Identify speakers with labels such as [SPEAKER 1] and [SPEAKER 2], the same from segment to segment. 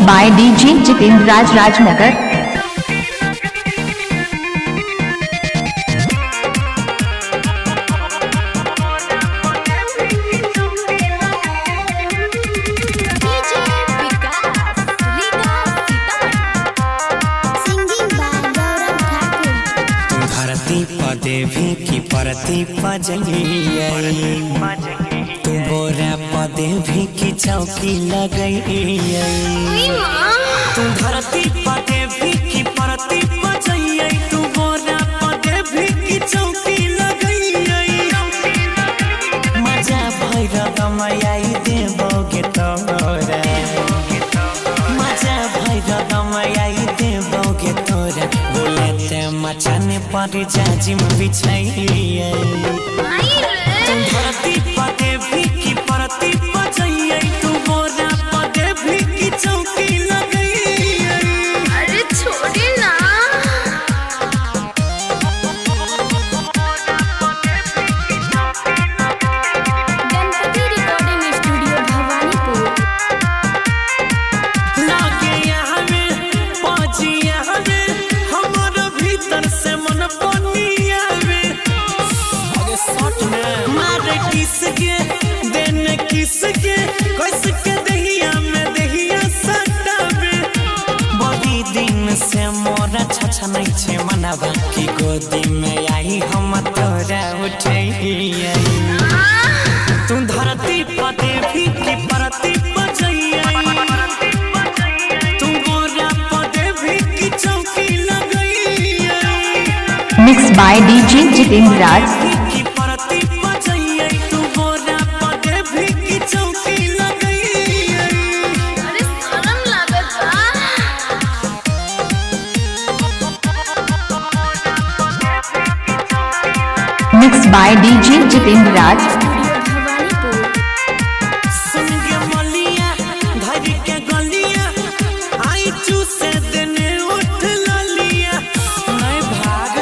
[SPEAKER 1] by DJ Jitendra Raj Rajnagar।
[SPEAKER 2] देवी की परती पजइए तू बोरा पदेवी की चौकी लगइए तू धरती पदेवी की परती पजइए तू बोरा पदेवी की चौकी लगइए मजा भैरव मैयाई देबोगे तोरा मजा भैरव मैयाई देबोगे तोरा बोले ते मचाने पर जाजिम बिछाइए तू धरती पदेवी की परती पजइए तू बोरा पदेवी की चौकी लगइए।
[SPEAKER 3] अरे छोड़े ना गणपति रिकॉर्डिंग स्टूडियो भवानीपुर
[SPEAKER 2] लागे यहाँ में पाजी यहाँ में हमारा भीतर से मन बनिया में आगे सट में मारे किसके देने किसके किसके दहिया में दहिया सटावे बड़ी दिन से मोरा छछा नहीं छे मनावा की गोदी में आई हम तोरा उठैया तू धरती पदेवी की परती पजइए तू बोरा पदेवी की चौकी लगइए
[SPEAKER 1] Mixed by DJ Jitendra Raj।
[SPEAKER 2] की परती पजइए तू बोरा पदेवी की चौकी लगइए।
[SPEAKER 3] अरे शर्म लागत बा
[SPEAKER 1] Mixed by DJ Jitendra Raj।
[SPEAKER 3] Bhawanipur
[SPEAKER 2] सुन के मलिया धर के गलिया आई चूसे देने उठ ललिया नहीं भाग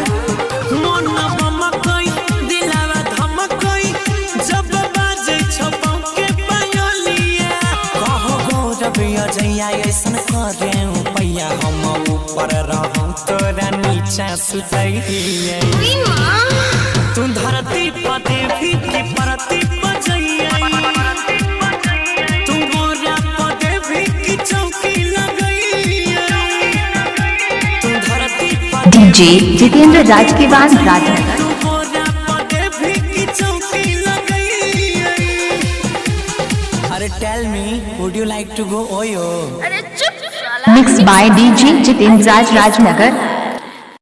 [SPEAKER 2] मन बमकई दिलावा धमकई जब बाजे छपौ के पायलिया कहो गौरव अजैया ऐसन करे पैया हम ऊपर रहूं तोरा नीचा सुतइए तू धरती पदेवी की परती पजइए तू बोरा पदेवी की चौकी लगइए तू धरती
[SPEAKER 1] DJ Jitendra Raj Kiwan Rajnagar।
[SPEAKER 2] तू बोरा पदेवी की चौकी लगइए। अरे tell me would you like to go ओयो
[SPEAKER 3] अरे चुप साला
[SPEAKER 1] Mixed by DJ Jitendra Raj Rajnagar।